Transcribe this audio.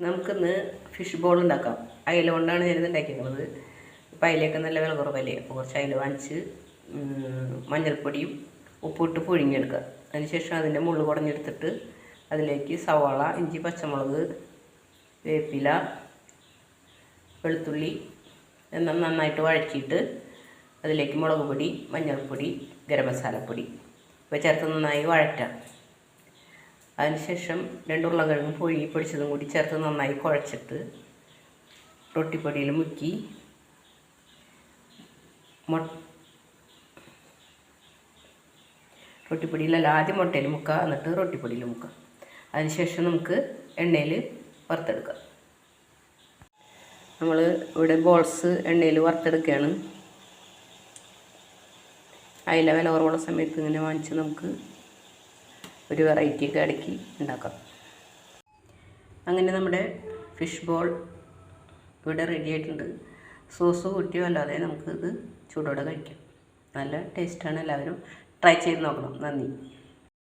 നമുക്കിന്ന് fish ball ഉണ്ടാക്കാം. അയില കൊണ്ടാണ് ഞാനിത് ഉണ്ടാക്കിയിരിക്കുന്നത്. ഇപ്പം അയിലയൊക്കെ നല്ല വില കുറവല്ലേ. അപ്പോൾ കുറച്ച് അയില വാങ്ങിച്ച് മഞ്ഞൾപ്പൊടിയും ഉപ്പിട്ട് പുഴുങ്ങിയെടുക്കുക. അതിനുശേഷം അതിൻ്റെ മുള്ള് കുടഞ്ഞെടുത്തിട്ട് അതിലേക്ക് സവാള, ഇഞ്ചി, പച്ചമുളക്, വേപ്പില, വെളുത്തുള്ളി എല്ലാം നന്നായിട്ട് വഴറ്റിയിട്ട് അതിലേക്ക് മുളക് പൊടി, മഞ്ഞൾപ്പൊടി, ഗരം മസാലപ്പൊടി ഇവ ചേർത്ത് നന്നായി വഴറ്റാം. അതിനുശേഷം 2 ഉരുളക്കിഴങ്ങ് പുഴുങ്ങി പൊടിച്ചതും കൂടി ചേർത്ത് നന്നായി കുഴച്ചിട്ട് റൊട്ടിപ്പൊടിയിൽ മുക്കി റൊട്ടിപ്പൊടിയിലല്ല, ആദ്യം മുട്ടയിൽ മുക്കുക, എന്നിട്ട് റൊട്ടിപ്പൊടിയിൽ മുക്കുക. അതിനുശേഷം നമുക്ക് എണ്ണയിൽ വറുത്തെടുക്കാം. നമ്മൾ ഇവിടെ ബോൾസ് എണ്ണയിൽ വറുത്തെടുക്കുകയാണ്. അയില വില കുറവുള്ള സമയത്ത് ഇങ്ങനെ വാങ്ങിച്ച് നമുക്ക് ഒരു വെറൈറ്റി ഒക്കെ ഇടയ്ക്ക് ഉണ്ടാക്കാം. അങ്ങനെ നമ്മുടെ ഫിഷ് ബോൾ ഇവിടെ റെഡി ആയിട്ടുണ്ട്. സോസ് കൂട്ടിയോ അല്ലാതെ നമുക്കിത് ചൂടോടെ കഴിക്കാം. നല്ല ടേസ്റ്റാണ്. എല്ലാവരും ട്രൈ ചെയ്ത് നോക്കണം. നന്ദി.